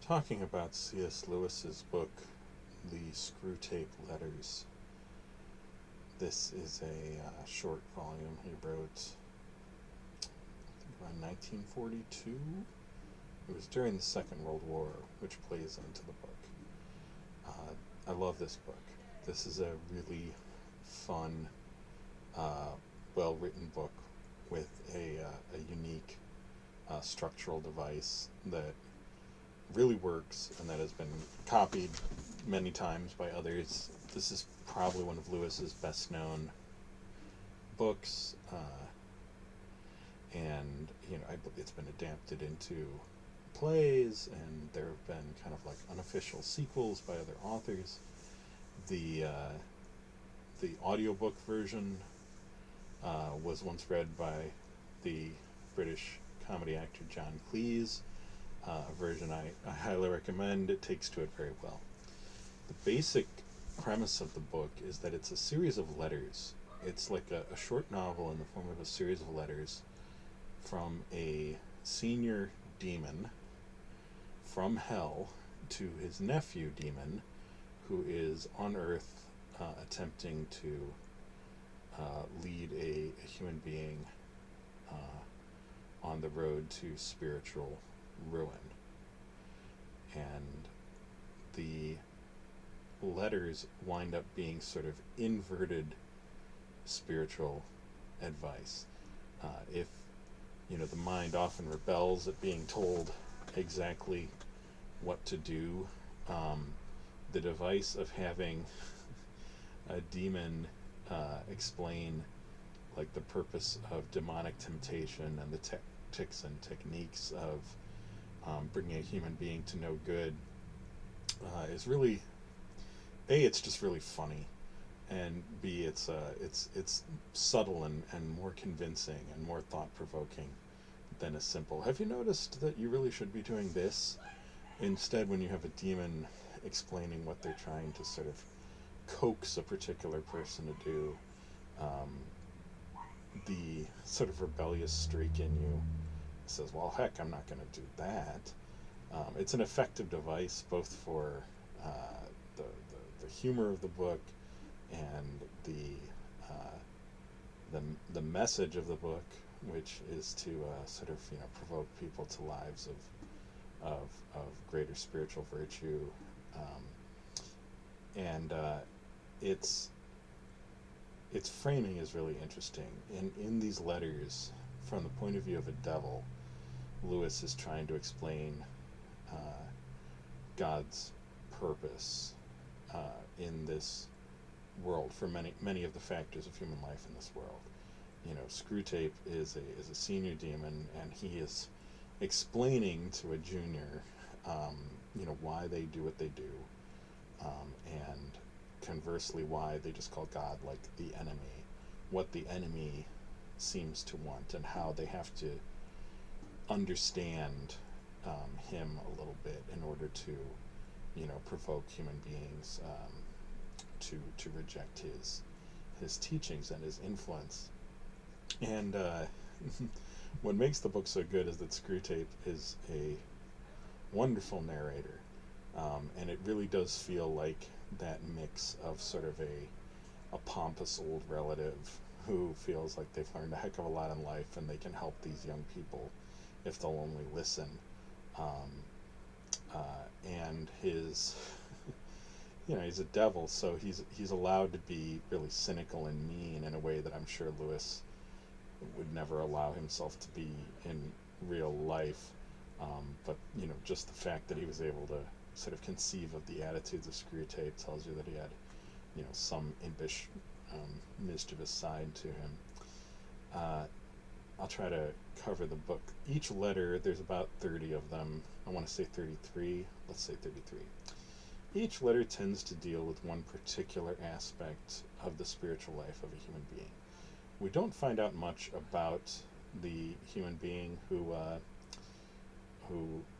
talking about C.S. Lewis's book, The Screwtape Letters. This is a short volume he wrote, I think around 1942. It was during the Second World War, which plays into the book. I love this book. This is a really fun, well-written book with a unique structural device that really works and that has been copied many times by others. This is probably one of Lewis's best known books, and it's been adapted into plays, and there have been kind of like unofficial sequels by other authors. The audiobook version was once read by the British comedy actor John Cleese. A version I highly recommend. It takes to it very well. The basic premise of the book is that it's a series of letters. It's like a short novel in the form of a series of letters from a senior demon from hell to his nephew demon, who is on Earth attempting to lead a human being on the road to spiritual ruin. And the letters wind up being sort of inverted spiritual advice. If the mind often rebels at being told exactly what to do, the device of having a demon explain like the purpose of demonic temptation and the tactics and techniques of bringing a human being to no good is really, A, it's just really funny, and B, it's subtle and more convincing and more thought-provoking than a simple, have you noticed that you really should be doing this? Instead, when you have a demon explaining what they're trying to sort of coax a particular person to do, the sort of rebellious streak in you says, well, heck, I'm not going to do that. It's an effective device both for the humor of the book and the message of the book, which is to sort of provoke people to lives of greater spiritual virtue, and its framing is really interesting. In these letters, from the point of view of a devil, Lewis is trying to explain God's purpose in this world for many of the factors of human life in this world. Screwtape is a senior demon, and he is explaining to a junior, why they do what they do, and conversely why they just call God like the enemy, what the enemy seems to want, and how they have to understand him a little bit in order to provoke human beings to reject his teachings and his influence. And what makes the book so good is that Screwtape is a wonderful narrator, and it really does feel like that mix of sort of a pompous old relative who feels like they've learned a heck of a lot in life and they can help these young people if they'll only listen. And his, he's a devil, so he's allowed to be really cynical and mean in a way that I'm sure Lewis would never allow himself to be in real life. But just the fact that he was able to sort of conceive of the attitudes of Screwtape tells you that he had some impish, mischievous side to him. I'll try to cover the book. Each letter, there's about 30 of them. I want to say 33. Let's say 33. Each letter tends to deal with one particular aspect of the spiritual life of a human being. We don't find out much about the human being who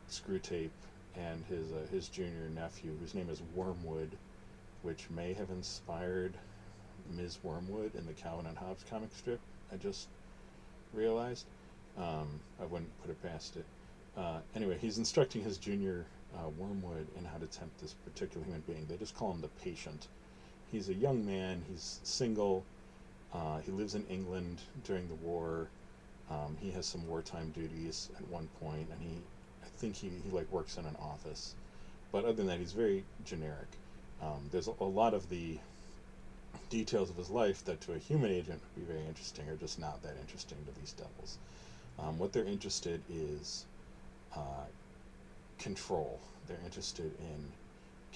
Screwtape and his junior nephew, whose name is Wormwood, which may have inspired Ms. Wormwood in the Calvin and Hobbes comic strip, I just realized. I wouldn't put it past it. Anyway, he's instructing his junior Wormwood in how to tempt this particular human being. They just call him the patient. He's a young man. He's single. He lives in England during the war. He has some wartime duties at one point, and I think he like works in an office. But other than that, he's very generic. There's a lot of the details of his life that to a human agent would be very interesting are just not that interesting to these devils. What they're interested is control. They're interested in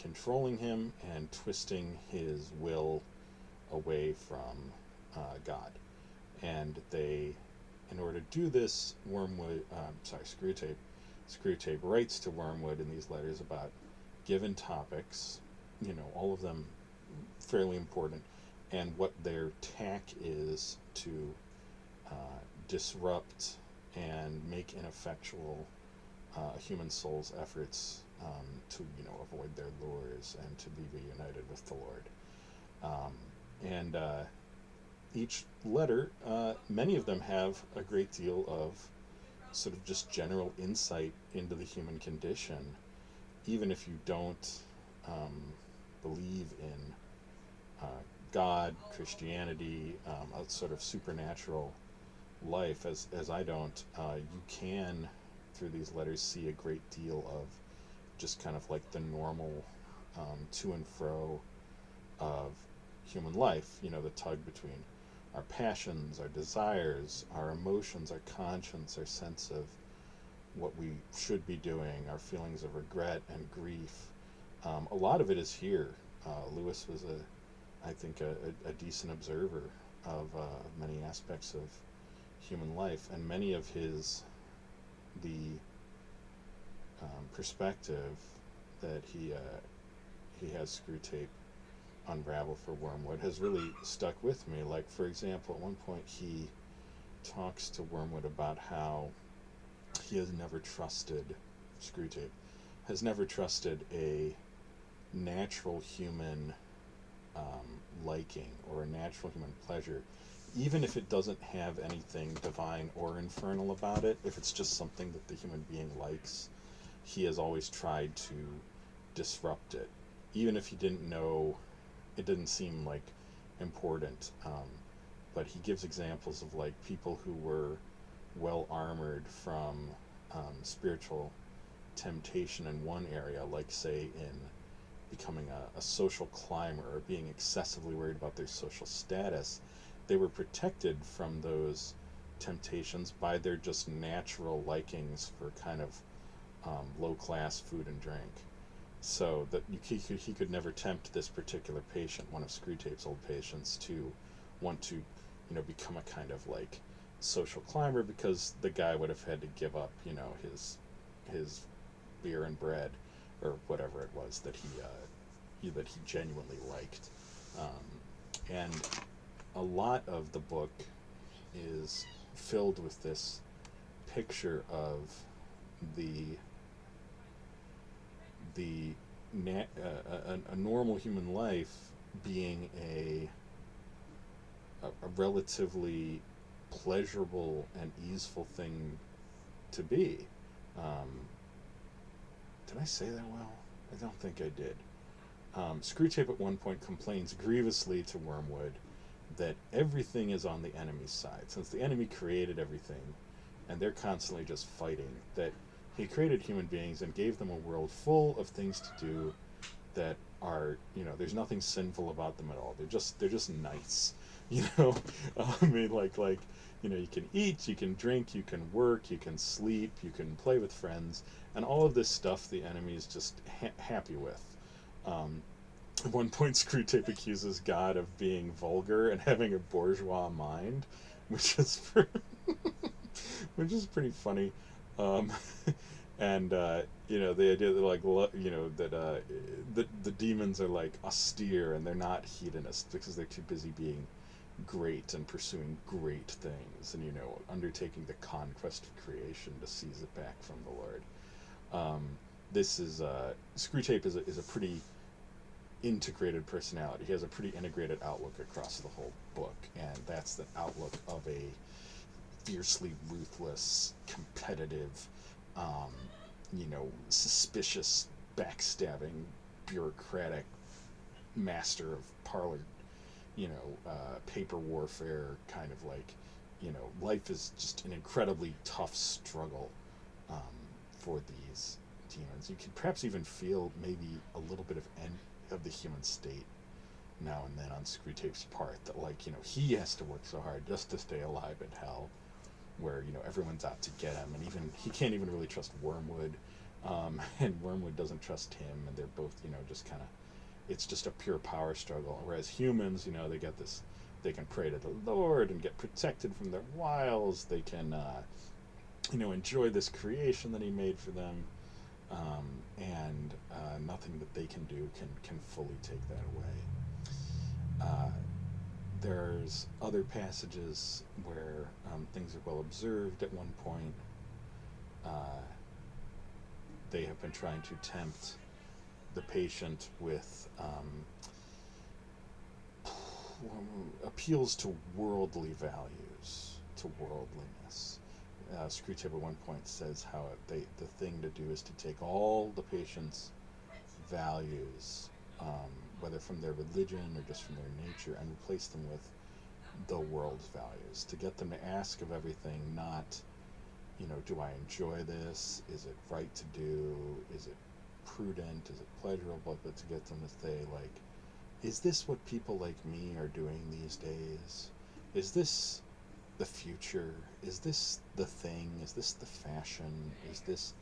controlling him and twisting his will away from God. And they, in order to do this, Screwtape writes to Wormwood in these letters about given topics, all of them fairly important, and what their tack is to disrupt and make ineffectual human soul's efforts to avoid their lures and to be reunited with the Lord. And each letter, many of them have a great deal of sort of just general insight into the human condition, even if you don't believe in God, Christianity, a sort of supernatural life, as I don't. You can, through these letters, see a great deal of just kind of like the normal to and fro of human life, the tug between our passions, our desires, our emotions, our conscience, our sense of what we should be doing, our feelings of regret and grief. A lot of it is here. Lewis was I think a decent observer of many aspects of human life, and many of the perspective that he has Screwtape unravel for Wormwood has really stuck with me. Like, for example, at one point he talks to Wormwood about how he has never trusted, Screwtape has never trusted a natural human liking or a natural human pleasure, even if it doesn't have anything divine or infernal about it. If it's just something that the human being likes, he has always tried to disrupt it, even if he didn't know, it didn't seem like important. But he gives examples of like people who were well armored from spiritual temptation in one area, like say in becoming a social climber or being excessively worried about their social status. They were protected from those temptations by their just natural likings for kind of low-class food and drink. So that he could never tempt this particular patient, one of Screwtape's old patients, to want to, become a kind of like social climber, because the guy would have had to give up, his beer and bread or whatever it was that he genuinely liked. And a lot of the book is filled with this picture of a normal human life being a relatively pleasurable and easeful thing to be. Did I say that well? I don't think I did. Screwtape at one point complains grievously to Wormwood that everything is on the enemy's side, since the enemy created everything and they're constantly just fighting, that he created human beings and gave them a world full of things to do that are, there's nothing sinful about them at all. They're just nice, I mean, like, you can eat, you can drink, you can work, you can sleep, you can play with friends, and all of this stuff the enemy is just happy with. At one point, Screwtape accuses God of being vulgar and having a bourgeois mind, which is which is pretty funny. And the idea that the demons are like austere and they're not hedonists because they're too busy being great and pursuing great things and undertaking the conquest of creation to seize it back from the Lord. This is Screwtape is a pretty integrated personality. He has a pretty integrated outlook across the whole book, and that's the outlook of a fiercely ruthless, competitive, suspicious, backstabbing, bureaucratic master of parlor, paper warfare, kind of like, life is just an incredibly tough struggle um, for these demons. You could perhaps even feel maybe a little bit of end of the human state now and then on Screwtape's part, that like, he has to work so hard just to stay alive in hell, where everyone's out to get him, and even he can't even really trust Wormwood, and Wormwood doesn't trust him, and they're both just kind of, it's just a pure power struggle. Whereas humans, they get this, they can pray to the Lord and get protected from their wiles. They can enjoy this creation that he made for them, and nothing that they can do can fully take that away. There's other passages where things are well observed. At one point, they have been trying to tempt the patient with appeals to worldly values, to worldliness. Screwtape at one point says how the thing to do is to take all the patient's values, whether from their religion or just from their nature, and replace them with the world's values, to get them to ask of everything, not, do I enjoy this? Is it right to do? Is it prudent? Is it pleasurable? But to get them to say, like, is this what people like me are doing these days? Is this the future? Is this the thing? Is this the fashion? Is this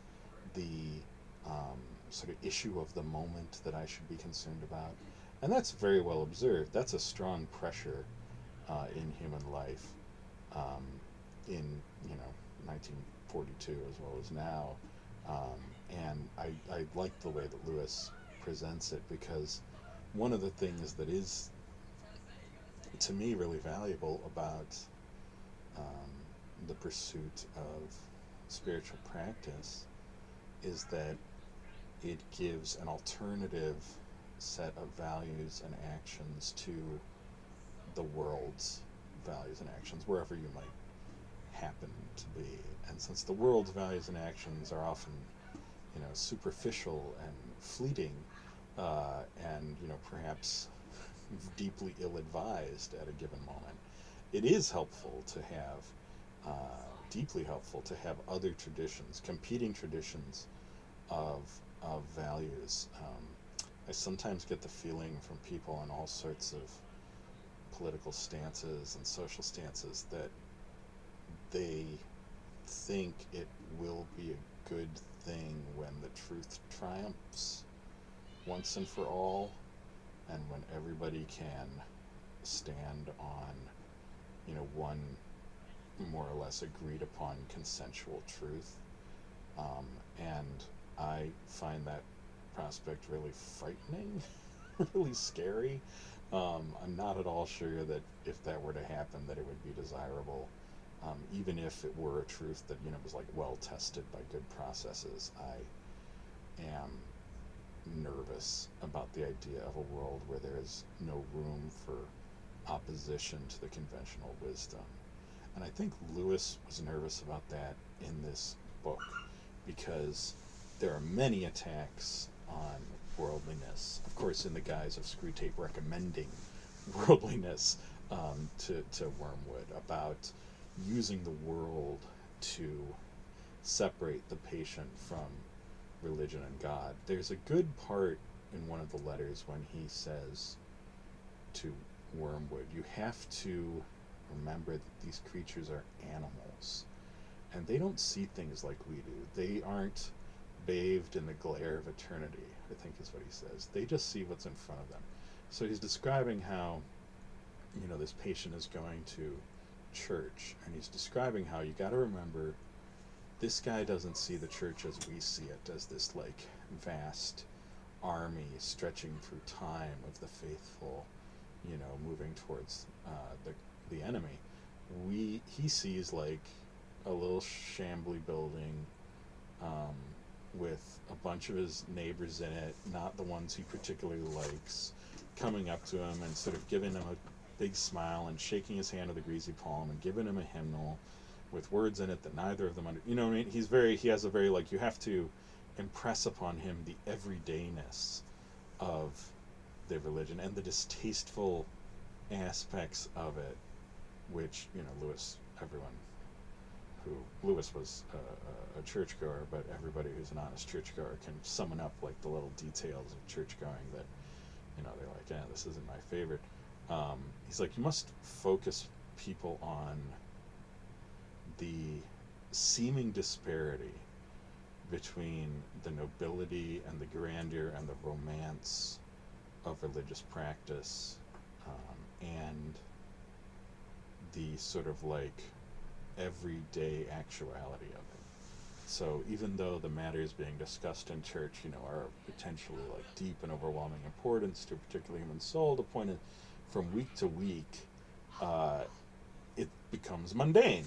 the sort of issue of the moment that I should be concerned about? And that's very well observed. That's a strong pressure in human life, in 1942 as well as now. And I like the way that Lewis presents it, because one of the things that is, to me, really valuable about the pursuit of spiritual practice is that it gives an alternative set of values and actions to the world's values and actions, wherever you might happen to be. And since the world's values and actions are often, superficial and fleeting, and perhaps deeply ill-advised at a given moment, it is helpful to have, deeply helpful to have other traditions, competing traditions of values. I sometimes get the feeling from people in all sorts of political stances and social stances that they think it will be a good thing when the truth triumphs once and for all, and when everybody can stand on, one more or less agreed upon consensual truth. And I find that prospect really frightening, really scary. I'm not at all sure that if that were to happen, that it would be desirable. Even if it were a truth that was like well tested by good processes, I am nervous about the idea of a world where there is no room for opposition to the conventional wisdom. And I think Lewis was nervous about that in this book, because there are many attacks on worldliness, of course in the guise of Screwtape recommending worldliness to Wormwood, about using the world to separate the patient from religion and God. There's a good part in one of the letters when he says to Wormwood, you have to remember that these creatures are animals, and they don't see things like we do. They aren't bathed in the glare of eternity, I think is what he says. They just see what's in front of them. So he's describing how, this patient is going to church, and he's describing how you got to remember this guy doesn't see the church as we see it, as this like vast army stretching through time of the faithful, moving towards the enemy. He sees like a little shambly building with a bunch of his neighbors in it, not the ones he particularly likes, coming up to him and sort of giving him a big smile and shaking his hand with a greasy palm and giving him a hymnal with words in it that neither of them he has a very like, you have to impress upon him the everydayness of their religion and the distasteful aspects of it, which, Lewis was a churchgoer, but everybody who's an honest churchgoer can summon up like the little details of churchgoing that, they're like, yeah, this isn't my favorite. He's like, you must focus people on the seeming disparity between the nobility and the grandeur and the romance of religious practice, and the sort of like everyday actuality of it. So even though the matters being discussed in church, are potentially like deep and overwhelming importance to a particular human soul, the point is, from week to week, it becomes mundane,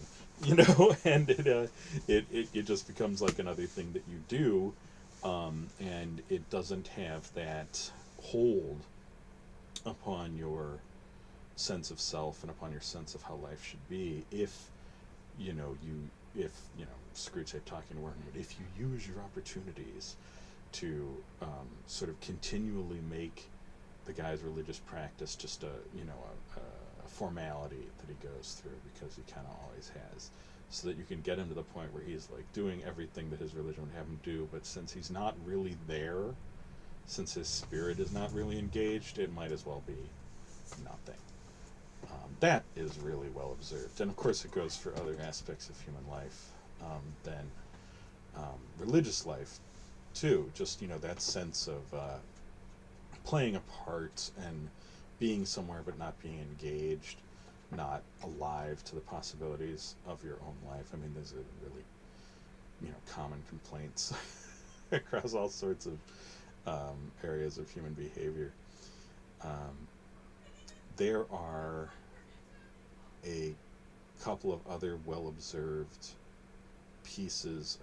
and it just becomes like another thing that you do, and it doesn't have that hold upon your sense of self and upon your sense of how life should be if Screwtape talking to Wormwood, if you use your opportunities to sort of continually make the guy's religious practice just a formality that he goes through, because he kind of always has, so that you can get him to the point where he's like doing everything that his religion would have him do, but since he's not really there, since his spirit is not really engaged, it might as well be nothing. That is really well observed, and of course it goes for other aspects of human life than religious life too. Just that sense of playing a part and being somewhere but not being engaged, not alive to the possibilities of your own life. I mean, there's a really common complaints across all sorts of areas of human behavior. There are a couple of other well-observed pieces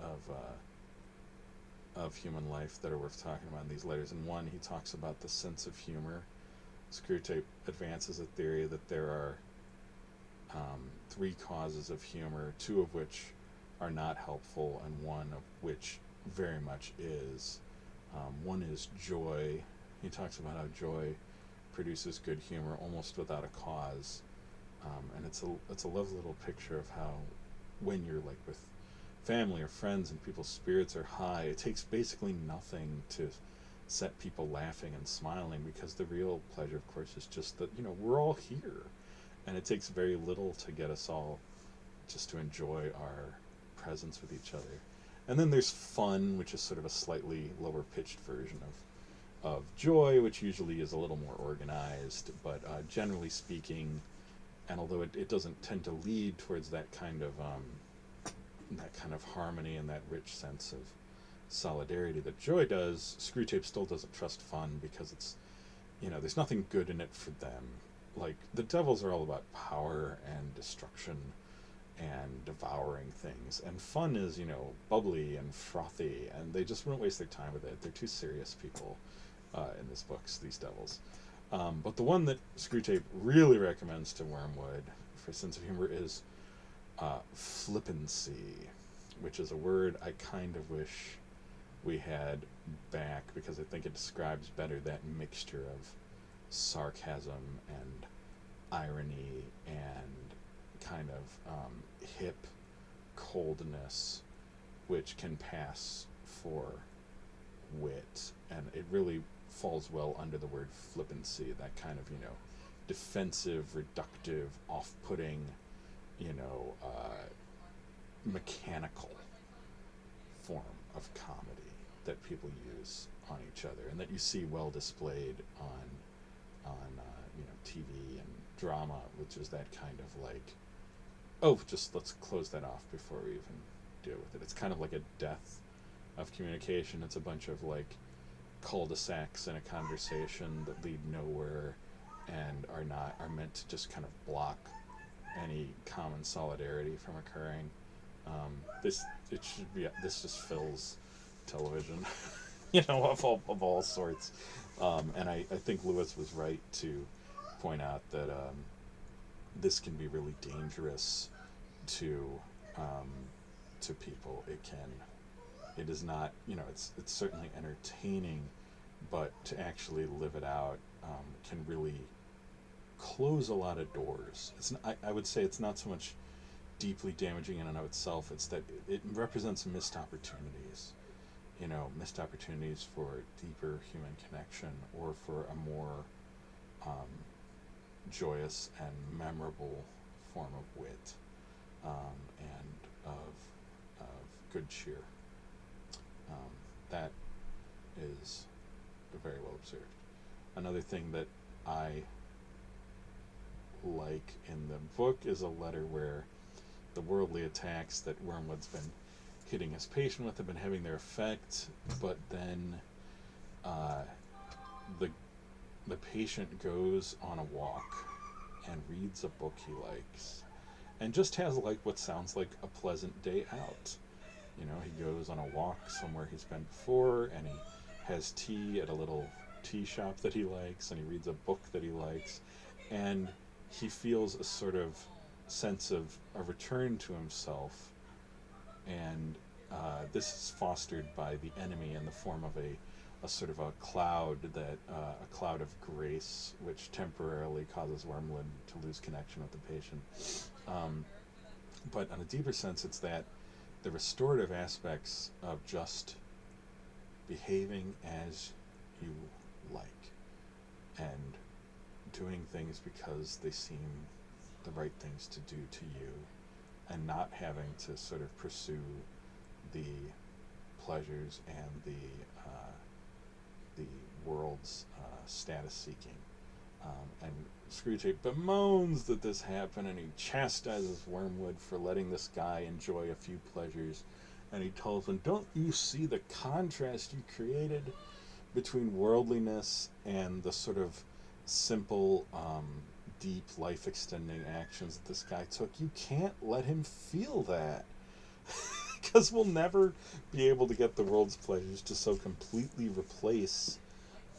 of human life that are worth talking about in these letters. In one, he talks about the sense of humor. Screwtape advances a theory that there are three causes of humor, two of which are not helpful, and one of which very much is. One is joy. He talks about how joy produces good humor almost without a cause. And it's a lovely little picture of how, when you're like with family or friends and people's spirits are high, it takes basically nothing to set people laughing and smiling, because the real pleasure, of course, is just that we're all here, and it takes very little to get us all just to enjoy our presence with each other. And then there's fun, which is sort of a slightly lower pitched version of joy, which usually is a little more organized, but generally speaking, and although it doesn't tend to lead towards that kind of harmony and that rich sense of solidarity that joy does, Screwtape still doesn't trust fun, because it's there's nothing good in it for them. Like, the devils are all about power and destruction and devouring things, and fun is bubbly and frothy, and they just wouldn't waste their time with it. They're too serious people in this books, these devils. But the one that Screwtape really recommends to Wormwood for sense of humor is flippancy, which is a word I kind of wish we had back, because I think it describes better that mixture of sarcasm and irony and kind of hip coldness, which can pass for wit, and it really falls well under the word flippancy, that kind of defensive, reductive, off-putting, mechanical form of comedy that people use on each other, and that you see well displayed on TV and drama, which is that kind of like, oh, just let's close that off before we even deal with it. It's kind of like a death of communication. It's a bunch of like cul-de-sacs in a conversation that lead nowhere and are meant to just kind of block any common solidarity from occurring. This just fills television, of all sorts. And I think Lewis was right to point out that this can be really dangerous to people. It can It is not, it's certainly entertaining, but to actually live it out can really close a lot of doors. I would say it's not so much deeply damaging in and of itself. It's that it represents missed opportunities. Missed opportunities for deeper human connection, or for a more um, joyous and memorable form of wit, and of good cheer. That is very well observed. Another thing that I like in the book is a letter where the worldly attacks that Wormwood's been hitting his patient with have been having their effect, but then uh, the the patient goes on a walk and reads a book he likes, and just has like what sounds like a pleasant day out. He goes on a walk somewhere he's been before, and he has tea at a little tea shop that he likes, and he reads a book that he likes, and he feels a sort of sense of a return to himself. And this is fostered by the enemy in the form of a sort of a cloud, a cloud of grace, which temporarily causes Wormwood to lose connection with the patient. But on a deeper sense, it's that the restorative aspects of just behaving as you like, and doing things because they seem the right things to do to you, and not having to sort of pursue the pleasures and the world's status seeking. And Screwtape bemoans that this happened, and he chastises Wormwood for letting this guy enjoy a few pleasures. And he tells him, "Don't you see the contrast you created between worldliness and the sort of simple, deep, life-extending actions that this guy took? You can't let him feel that." Because we'll never be able to get the world's pleasures to so completely replace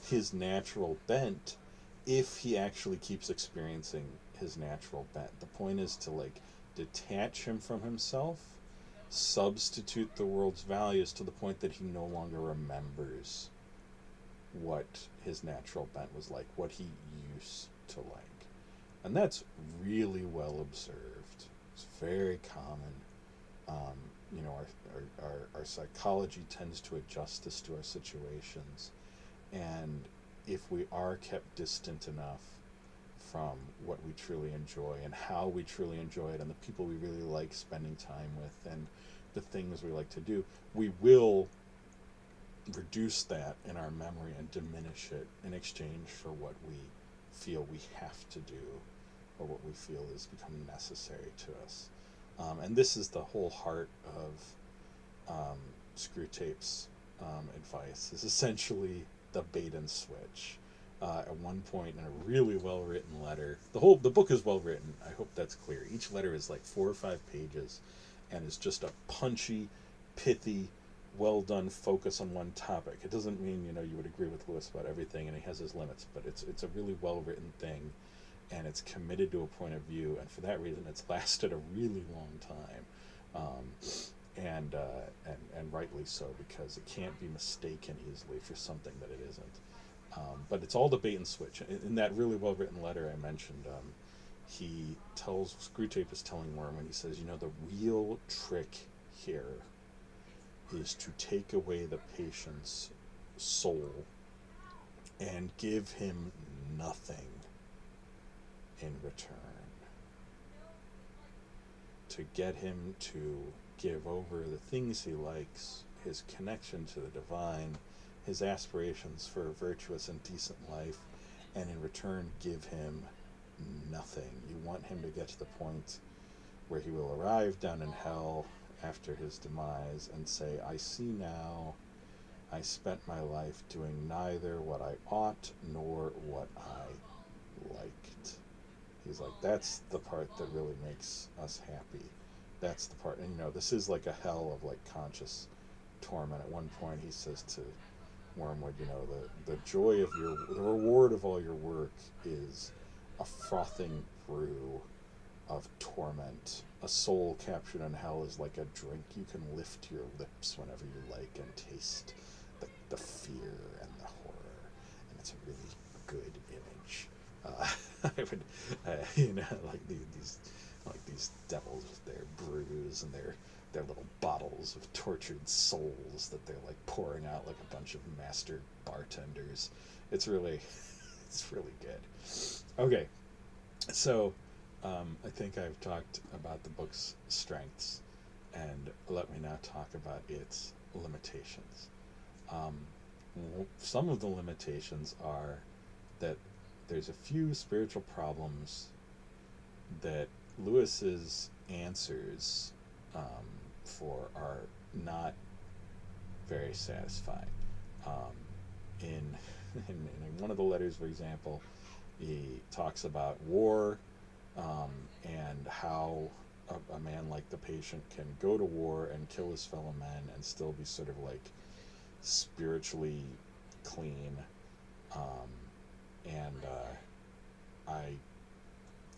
his natural bent if he actually keeps experiencing his natural bent. The point is to detach him from himself, substitute the world's values to the point that he no longer remembers what his natural bent was like, what he used to like. And that's really well observed. It's very common. Our psychology tends to adjust this to our situations, and if we are kept distant enough from what we truly enjoy and how we truly enjoy it and the people we really like spending time with and the things we like to do, we will reduce that in our memory and diminish it in exchange for what we feel we have to do, or what we feel is becoming necessary to us. And this is the whole heart of Screwtape's advice, is essentially the bait and switch. At one point in a really well written letter, the book is well written, I hope that's clear. Each letter is like 4 or 5 pages and is just a punchy, pithy, well done focus on one topic. It doesn't mean you would agree with Lewis about everything, and he has his limits, but it's a really well written thing, and it's committed to a point of view, and for that reason it's lasted a really long time. And rightly so, because it can't be mistaken easily for something that it isn't. But it's all the bait and switch. In that really well written letter I mentioned, Screwtape is telling Worm, he says, the real trick here is to take away the patient's soul and give him nothing in return. To get him to give over the things he likes, his connection to the divine, his aspirations for a virtuous and decent life, and in return give him nothing. You want him to get to the point where he will arrive down in hell after his demise and say, "I see now, I spent my life doing neither what I ought nor what I liked." He's like, that's the part that really makes us happy. That's the part, and this is like a hell of conscious torment. At one point he says to Wormwood, the joy of the reward of all your work is a frothing brew of torment. A soul captured in hell is like a drink you can lift to your lips whenever you like and taste the fear and the horror. And it's a really good image. I would, like these devils with their brews and their little bottles of tortured souls that they're like pouring out like a bunch of master bartenders. It's really, it's really good. Okay, so I think I've talked about the book's strengths, and let me now talk about its limitations. Um, some of the limitations are that there's a few spiritual problems that Lewis's answers for are not very satisfying. Um, in, in one of the letters, for example, he talks about war and how a man like the patient can go to war and kill his fellow men and still be sort of like spiritually clean. Um, and I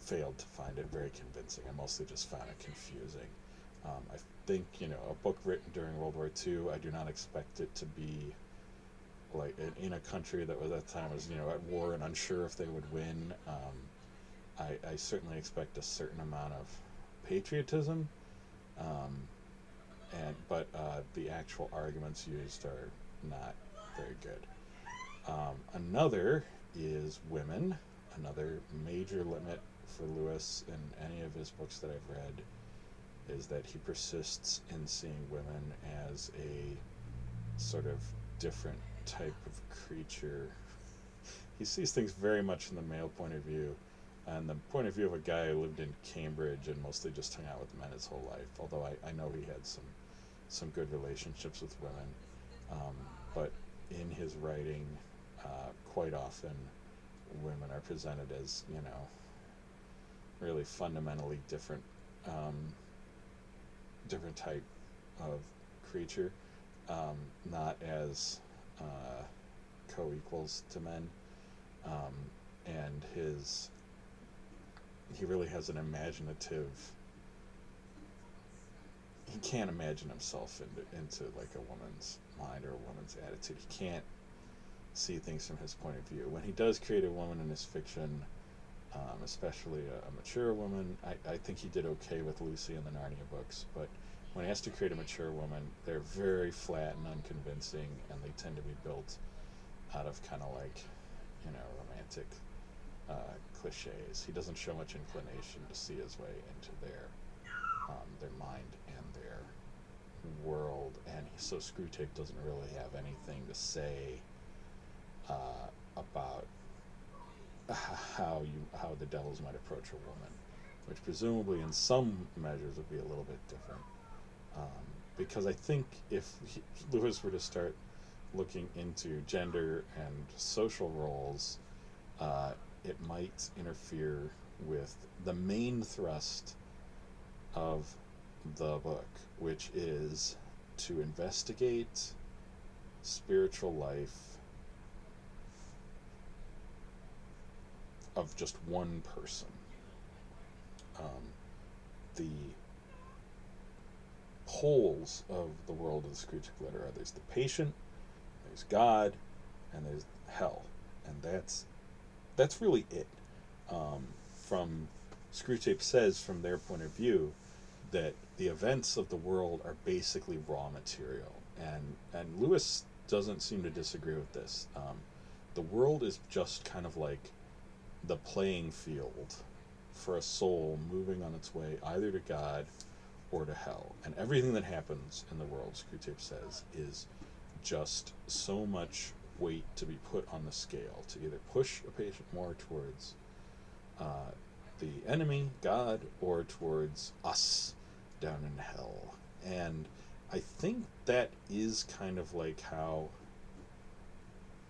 failed to find it very convincing. I mostly just found it confusing. I think, a book written during World War II, I do not expect it to be like in a country that was at the time was, at war and unsure if they would win. I certainly expect a certain amount of patriotism, but the actual arguments used are not very good. Another is women. Another major limit for Lewis in any of his books that I've read is that he persists in seeing women as a sort of different type of creature. He sees things very much from the male point of view, and the point of view of a guy who lived in Cambridge and mostly just hung out with men his whole life, although I know he had some good relationships with women. But in his writing, quite often women are presented as, really fundamentally different type of creature, not as co-equals to men. And he really has an imaginative, he can't imagine himself into like a woman's mind or a woman's attitude. He can't see things from his point of view. When he does create a woman in his fiction, especially a mature woman, I think he did okay with Lucy in the Narnia books, but when he has to create a mature woman, they're very flat and unconvincing, and they tend to be built out of kind of like, romantic cliches. He doesn't show much inclination to see his way into their mind and their world, and so Screwtape doesn't really have anything to say about how the devils might approach a woman, which presumably in some measures would be a little bit different. Because I think if Lewis were to start looking into gender and social roles, it might interfere with the main thrust of the book, which is to investigate spiritual life of just one person. The poles of the world of the Screwtape Letter are there's the patient, there's God, and there's hell, and that's really it. From Screwtape says from their point of view that the events of the world are basically raw material, and Lewis doesn't seem to disagree with this. The world is just kind of like the playing field for a soul moving on its way either to God or to hell, and everything that happens in the world, Screwtape says, is just so much weight to be put on the scale to either push a patient more towards the enemy, God, or towards us down in hell. And I think that is kind of like how,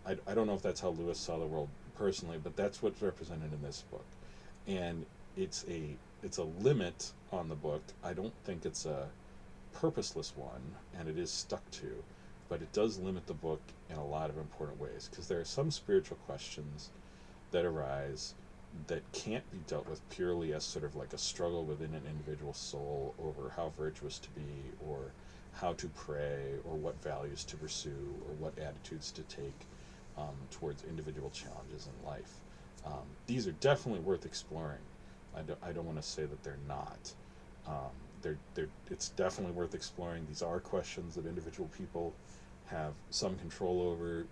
I don't know if that's how Lewis saw the world personally, but that's what's represented in this book. And it's a limit on the book. I don't think it's a purposeless one, and it is stuck to, but it does limit the book in a lot of important ways, because there are some spiritual questions that arise that can't be dealt with purely as sort of like a struggle within an individual soul over how virtuous to be, or how to pray, or what values to pursue, or what attitudes to take towards individual challenges in life. These are definitely worth exploring. I don't want to say that they're not. It's definitely worth exploring. These are questions that individual people have some control over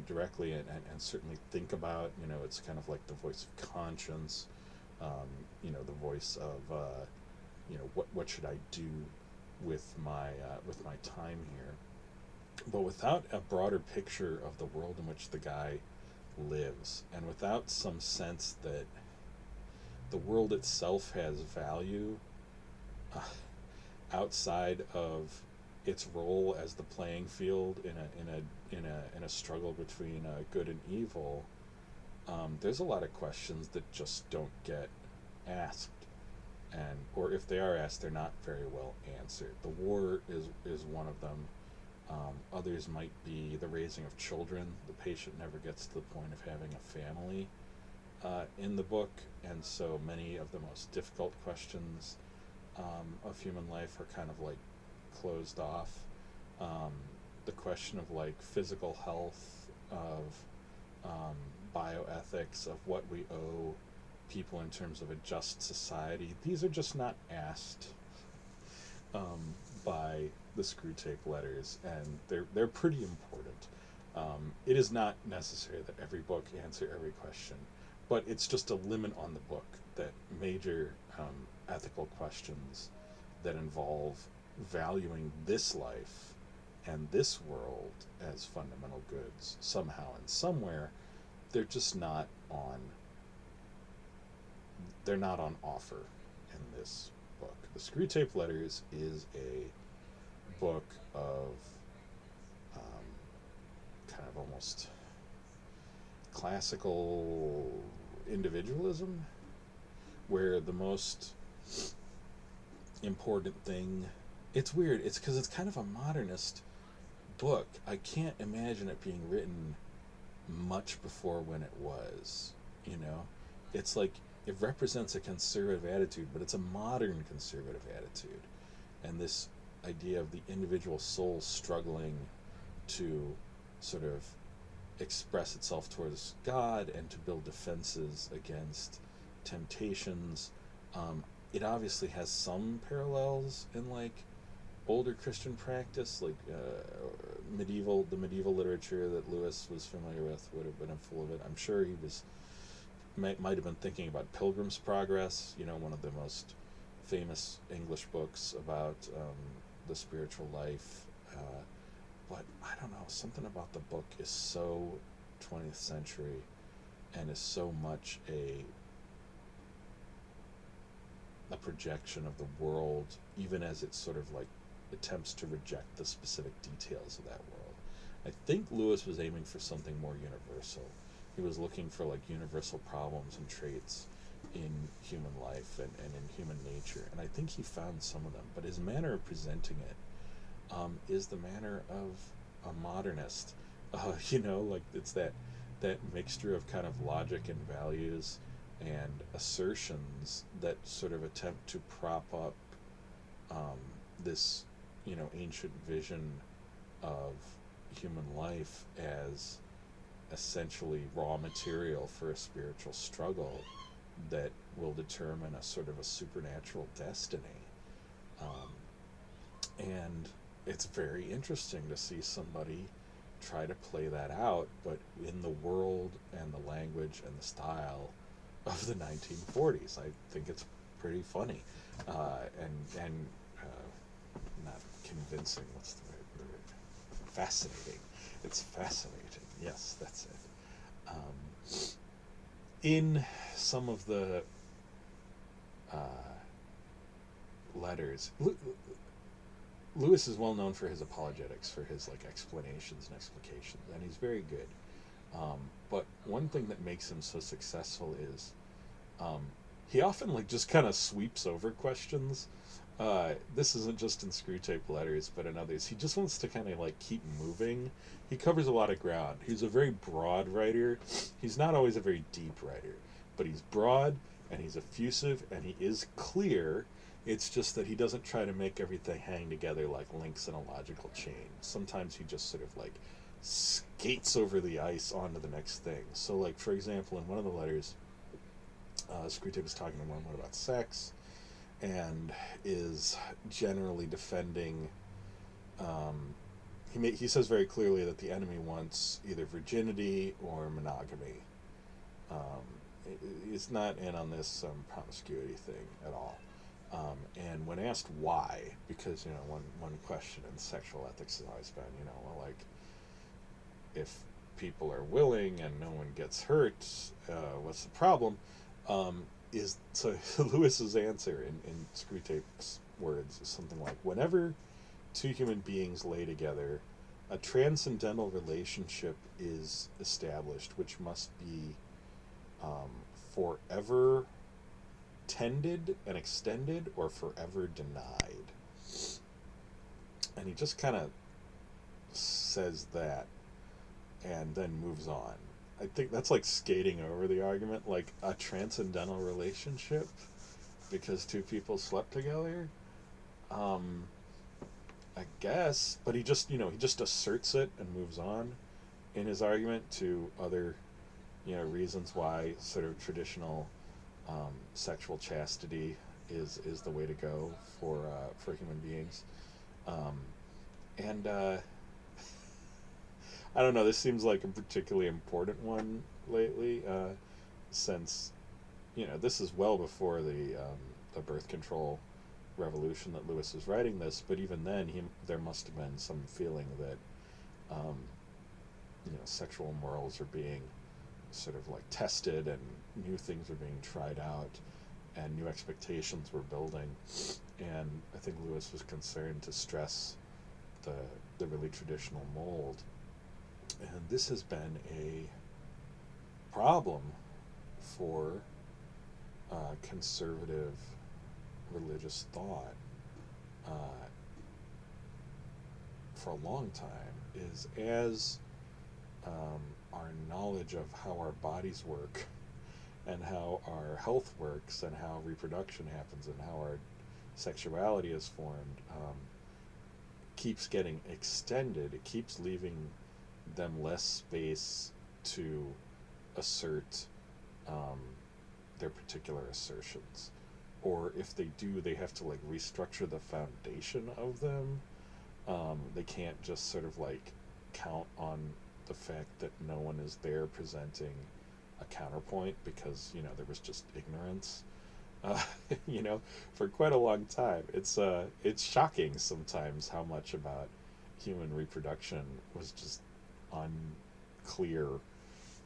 directly, and certainly think about. It's kind of like the voice of conscience, the voice of, what should I do with my time here. But without a broader picture of the world in which the guy lives, and without some sense that the world itself has value uh, outside of its role as the playing field in a struggle between good and evil, there's a lot of questions that just don't get asked, or if they are asked, they're not very well answered. The war is one of them. Others might be the raising of children. The patient never gets to the point of having a family in the book, and so many of the most difficult questions of human life are kind of like closed off. The question of like physical health, of bioethics, of what we owe people in terms of a just society, these are just not asked by the Screwtape Letters, and they're pretty important. It is not necessary that every book answer every question, but it's just a limit on the book that major ethical questions that involve valuing this life and this world as fundamental goods somehow and somewhere, they're just not on they're not on offer in this book. The Screwtape Letters is a book of kind of almost classical individualism, where the most important thing, it's weird, it's because it's kind of a modernist book. I can't imagine it being written much before when it was, it's like it represents a conservative attitude, but it's a modern conservative attitude, and this idea of the individual soul struggling to sort of express itself towards God and to build defenses against temptations. It obviously has some parallels in like older Christian practice, like the medieval literature that Lewis was familiar with would have been full of it. I'm sure he might have been thinking about Pilgrim's Progress, one of the most famous English books about the spiritual life. But I don't know, something about the book is so 20th century and is so much a projection of the world, even as it sort of like attempts to reject the specific details of that world. I think Lewis was aiming for something more universal. He was looking for like universal problems and traits in human life and in human nature, and I think he found some of them, but his manner of presenting it is the manner of a modernist. Like it's that mixture of kind of logic and values and assertions that sort of attempt to prop up this ancient vision of human life as essentially raw material for a spiritual struggle that will determine a sort of a supernatural destiny. And it's very interesting to see somebody try to play that out, but in the world and the language and the style of the 1940s. I think it's pretty funny, and not convincing. What's the right word? Fascinating. It's fascinating. Yes, that's it. In some of the letters, Lewis is well known for his apologetics, for his like explanations and explications, and he's very good. But one thing that makes him so successful is he often like just kind of sweeps over questions. This isn't just in Screwtape Letters, but in others. He just wants to kind of like keep moving. He covers a lot of ground. He's a very broad writer. He's not always a very deep writer. but he's broad and he's effusive and he is clear. It's just that he doesn't try to make everything hang together like links in a logical chain. Sometimes he just sort of like skates over the ice onto the next thing. So, like, for example, in one of the letters, Screwtape is talking to one about sex and is generally defending. He says very clearly that the enemy wants either virginity or monogamy. It's not in on this promiscuity thing at all. And when asked why, because one question in sexual ethics has always been, well, like, if people are willing and no one gets hurt, what's the problem? Is so Lewis's answer in Screwtape's words is something like, whenever two human beings lay together, a transcendental relationship is established, which must be forever tended and extended or forever denied. And he just kind of says that and then moves on. I think that's like skating over the argument, like a transcendental relationship because two people slept together. I guess, but he just asserts it and moves on in his argument to other reasons why sort of traditional sexual chastity is the way to go for human beings. And I don't know, this seems like a particularly important one lately, since this is well before the birth control revolution that Lewis is writing this, but even then there must have been some feeling that sexual morals are being sort of like tested and new things are being tried out and new expectations were building, and I think Lewis was concerned to stress the really traditional mold. And this has been a problem for conservative religious thought for a long time, is as our knowledge of how our bodies work and how our health works and how reproduction happens and how our sexuality is formed keeps getting extended, it keeps leaving them less space to assert their particular assertions. Or if they do, they have to like restructure the foundation of them. They can't just sort of like count on the fact that no one is there presenting a counterpoint because there was just ignorance. For quite a long time. It's shocking sometimes how much about human reproduction was just unclear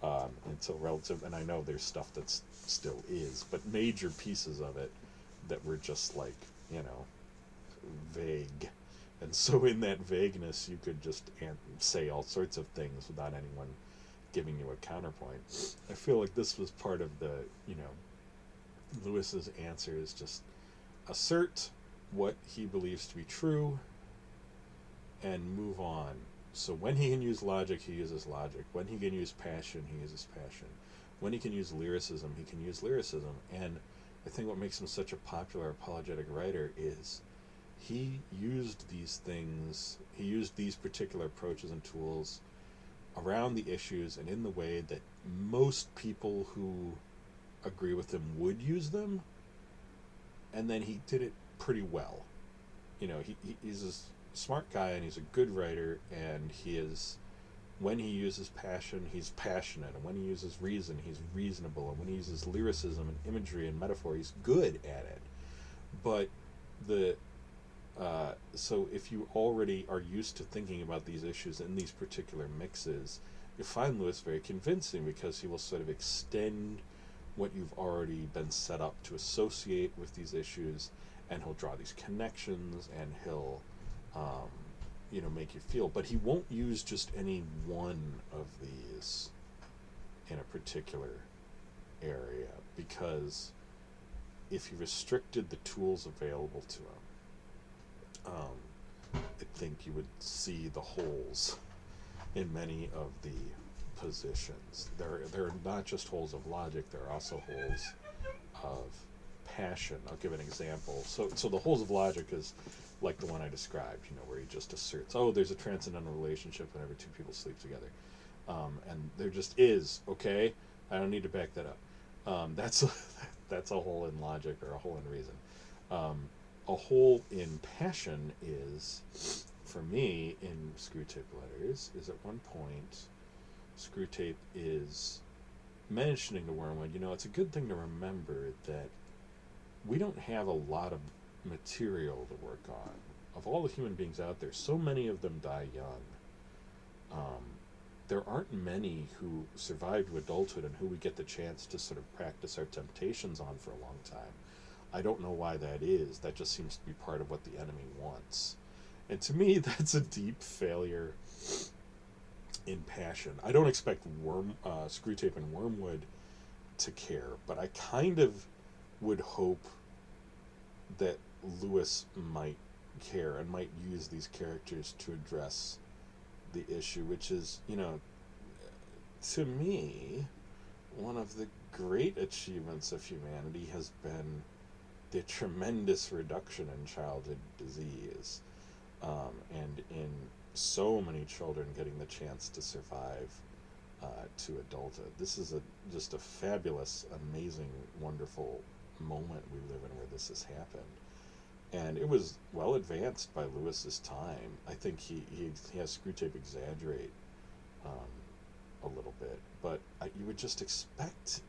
until relative. And I know there's stuff that still is, but major pieces of it that were just like vague. And so in that vagueness, you could just say all sorts of things without anyone giving you a counterpoint. I feel like this was part of the Lewis's answer is just assert what he believes to be true and move on. So when he can use logic, he uses logic. When he can use passion, he uses passion. When he can use lyricism, he can use lyricism. And I think what makes him such a popular apologetic writer is he used these things, he used these particular approaches and tools around the issues and in the way that most people who agree with him would use them, and then he did it pretty well. He's a smart guy and he's a good writer, and when he uses passion, he's passionate, and when he uses reason, he's reasonable, and when he uses lyricism and imagery and metaphor, he's good at it. But so if you already are used to thinking about these issues in these particular mixes, you find Lewis very convincing because he will sort of extend what you've already been set up to associate with these issues, and he'll draw these connections, and he'll make you feel, but he won't use just any one of these in a particular area, because if he restricted the tools available to him, I think you would see the holes in many of the positions. They're not just holes of logic, they're also holes of passion. I'll give an example. So the holes of logic is like the one I described, where he just asserts, oh, there's a transcendental relationship whenever two people sleep together. And there just is, okay? I don't need to back that up. That's that's a hole in logic or a hole in reason. A hole in passion is, for me, in Screwtape Letters, is at one point, Screwtape is mentioning to Wormwood, it's a good thing to remember that we don't have a lot of material to work on. Of all the human beings out there, so many of them die young. There aren't many who survive to adulthood and who we get the chance to sort of practice our temptations on for a long time. I don't know why that is. That just seems to be part of what the enemy wants. And to me, that's a deep failure in passion. I don't expect Screwtape and Wormwood to care, but I kind of would hope that Lewis might care and might use these characters to address the issue, which is, to me, one of the great achievements of humanity has been the tremendous reduction in childhood disease, and in so many children getting the chance to survive to adulthood. This is just a fabulous, amazing, wonderful moment we live in where this has happened. And it was well advanced by Lewis's time. I think he has Screwtape exaggerate a little bit, but you would just expect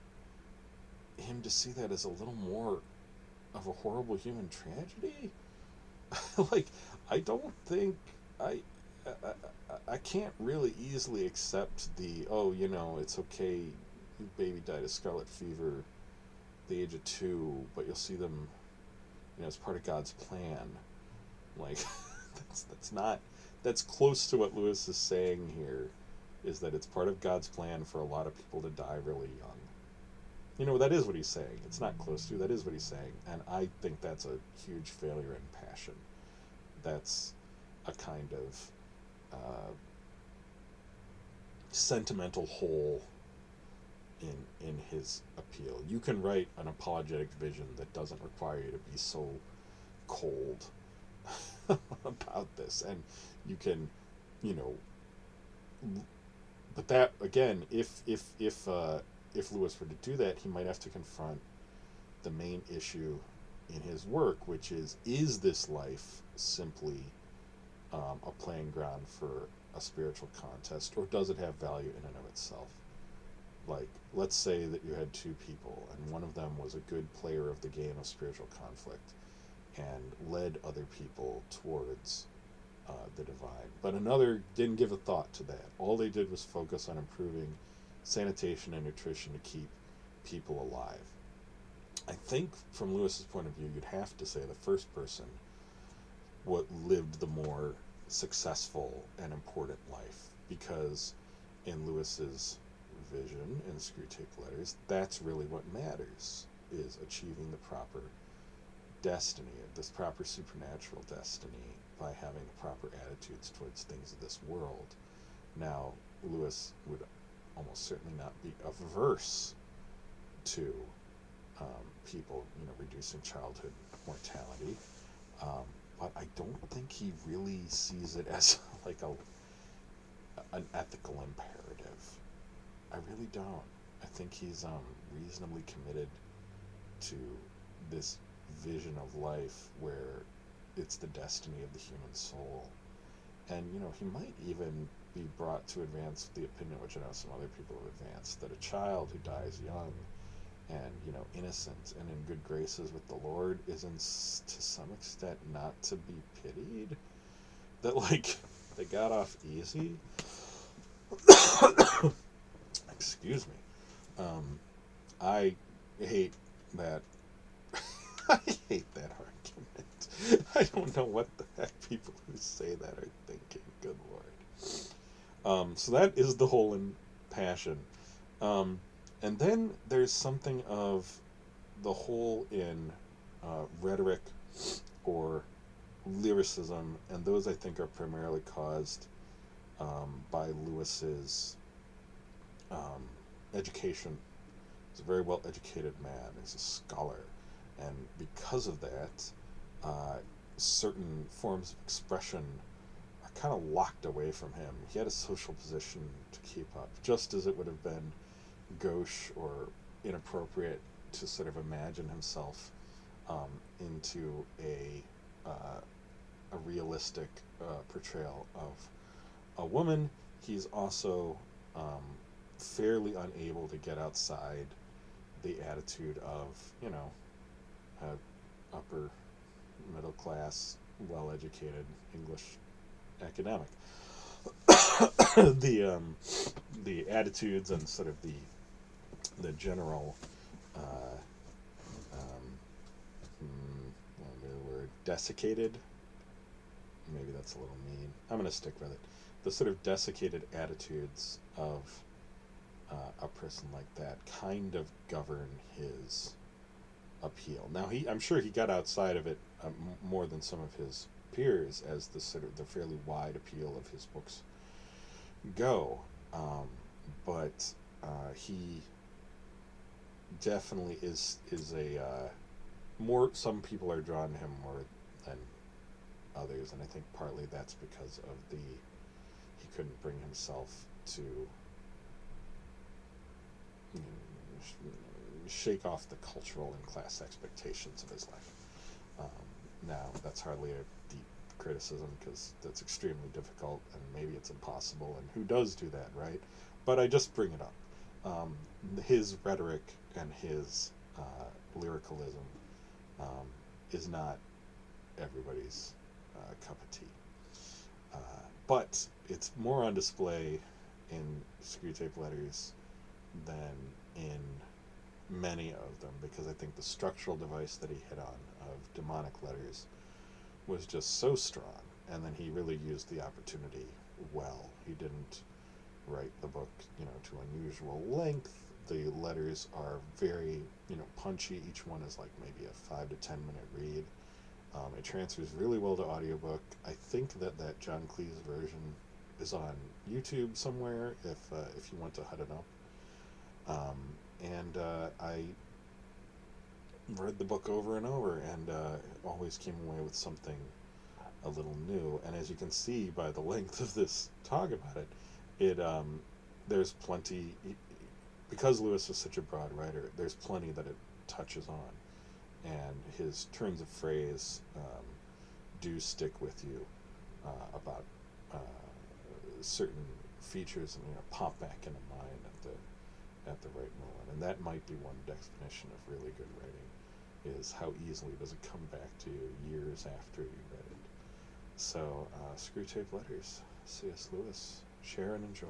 him to see that as a little more of a horrible human tragedy. Like, I don't think I can't really easily accept it's okay, baby died of scarlet fever at the age of 2, but you'll see them, as part of God's plan. Like, that's close to what Lewis is saying here, is that it's part of God's plan for a lot of people to die really young. That is what he's saying. It's not close to, that is what he's saying. And I think that's a huge failure in passion. That's a kind of sentimental hole in his appeal. You can write an apologetic vision that doesn't require you to be so cold about this, and you can, but that again, if Lewis were to do that, he might have to confront the main issue in his work, which is this life simply a playing ground for a spiritual contest, or does it have value in and of itself? Like, let's say that you had two people, and one of them was a good player of the game of spiritual conflict and led other people towards the divine, but another didn't give a thought to that. All they did was focus on improving sanitation and nutrition to keep people alive. I think from Lewis's point of view, you'd have to say the first person what lived the more successful and important life, because in Lewis's vision in Screwtape Letters, that's really what matters, is achieving the proper destiny, this proper supernatural destiny, by having the proper attitudes towards things of this world. Now, Lewis would almost certainly not be averse to people, reducing childhood mortality, but I don't think he really sees it as like an ethical imperative. I really don't. I think he's reasonably committed to this vision of life where it's the destiny of the human soul. And, he might even be brought to advance the opinion, which I know some other people have advanced, that a child who dies young and, innocent and in good graces with the Lord is to some extent not to be pitied. That, they got off easy. Excuse me. I hate that. I hate that argument. I don't know what the heck people who say that are thinking. Good Lord. So that is the hole in passion. And then there's something of the hole in rhetoric or lyricism, and those I think are primarily caused by Lewis's education. He's a very well educated man. He's a scholar. And because of that, certain forms of expression are kind of locked away from him. He had a social position to keep up, just as it would have been gauche or inappropriate to sort of imagine himself into a realistic portrayal of a woman. He's also um, fairly unable to get outside the attitude of, you know, upper middle class, well educated English academic. the the attitudes and sort of the general maybe the word desiccated. Maybe that's a little mean. I'm going to stick with it. The sort of desiccated attitudes of a person like that kind of govern his appeal. Now, I'm sure he got outside of it more than some of his peers, as the sort of the fairly wide appeal of his books go. But he definitely is a more. Some people are drawn to him more than others, and I think partly that's because of he couldn't bring himself to shake off the cultural and class expectations of his life. Now, that's hardly a deep criticism, because that's extremely difficult, and maybe it's impossible, and who does do that, right? But I just bring it up. His rhetoric and his lyricalism is not everybody's cup of tea. But it's more on display in Screwtape Letters than in many of them, because I think the structural device that he hit on of demonic letters was just so strong, and then he really used the opportunity well. He didn't write the book, to unusual length. The letters are very, punchy. Each one is like maybe a 5 to 10 minute read. It transfers really well to audiobook. I think that John Cleese version is on YouTube somewhere if you want to hunt it up. And I read the book over and over, and always came away with something a little new. And as you can see by the length of this talk about it, there's plenty, because Lewis is such a broad writer, there's plenty that it touches on. And his turns of phrase do stick with you about certain features, and pop back into mind at the right moment. And that might be one definition of really good writing, is how easily does it come back to you years after you read it. So, Screwtape Letters, C.S. Lewis. Share and enjoy.